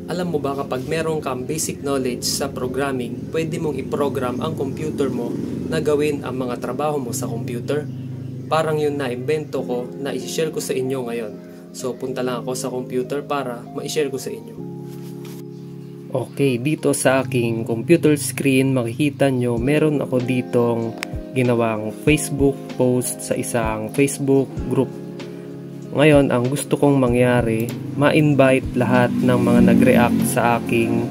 Alam mo ba kapag meron kang basic knowledge sa programming, pwede mong i-program ang computer mo na gawin ang mga trabaho mo sa computer? Parang yun na imbento ko na i-share ko sa inyo ngayon. So punta lang ako sa computer para ma-share ko sa inyo. Okay, dito sa aking computer screen makikita nyo meron ako ditong ginawang Facebook post sa isang Facebook group. Ngayon, ang gusto kong mangyari, ma-invite lahat ng mga nag-react sa aking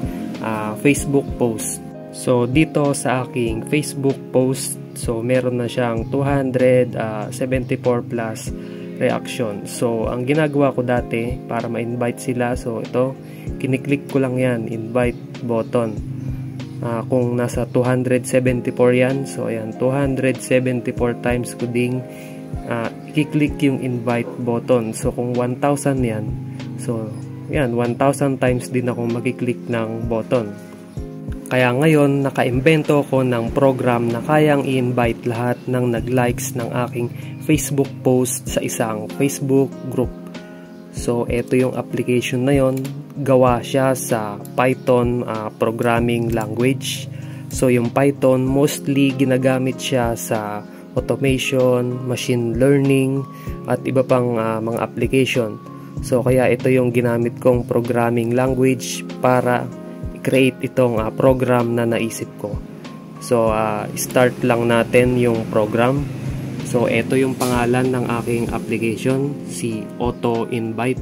Facebook post. So, dito sa aking Facebook post, so meron na siyang 274 plus reaction. So, ang ginagawa ko dati para ma-invite sila, so ito, kiniklik ko lang yan, invite button. Kung nasa 274 yan, so ayan, 274 times ko ding i-click yung invite button. So kung 1,000 yan, so yan, 1,000 times din ako mag-click ng button. Kaya ngayon nakaimbento ko ng program na kayang i-invite lahat ng nag-likes ng aking Facebook post sa isang Facebook group. So ito yung application na yon, gawa siya sa Python programming language. So yung Python mostly ginagamit siya sa automation, machine learning, at iba pang mga application. So kaya ito yung ginamit kong programming language para i-create itong program na naisip ko. So start lang natin yung program. So ito yung pangalan ng aking application, si Auto Invite.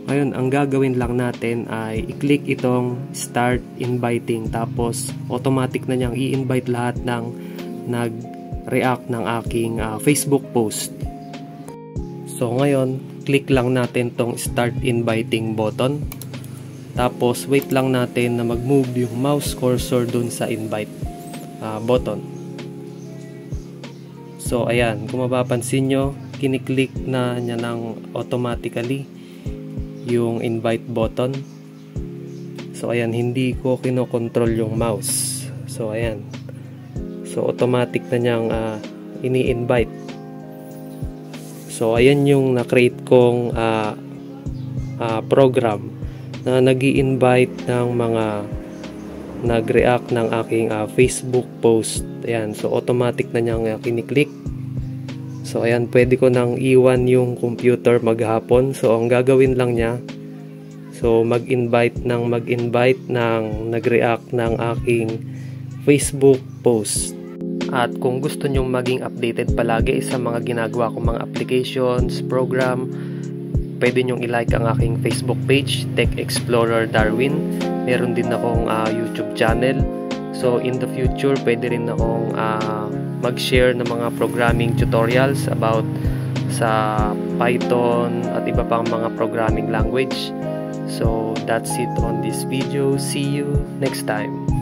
Ngayon ang gagawin lang natin ay i-click itong start inviting, tapos automatic na niyang i-invite lahat ng nag-react ng aking Facebook post. So ngayon, click lang natin tong start inviting button. Tapos wait lang natin na mag-move yung mouse cursor dun sa invite button. So ayan, kung mapapansin nyo, kiniklik na niya ng automatically yung invite button. So ayan, hindi ko kinokontrol yung mouse. So ayan. So automatic na niyang ini-invite. So ayan yung na-create kong program na nag-i-invite ng mga nag-react ng aking Facebook post. Ayan, so automatic na niyang kiniklik. So ayan, pwede ko nang iwan yung computer maghapon. So ang gagawin lang niya, so mag-invite ng nag-react ng aking Facebook post. At kung gusto nyong maging updated palagi sa mga ginagawa kong mga applications, program, pwede nyong i-like ang aking Facebook page, Tech Explorer Darwin. Meron din akong YouTube channel. So in the future, pwede rin akong mag-share ng mga programming tutorials about sa Python at iba pang mga programming language. So that's it on this video. See you next time.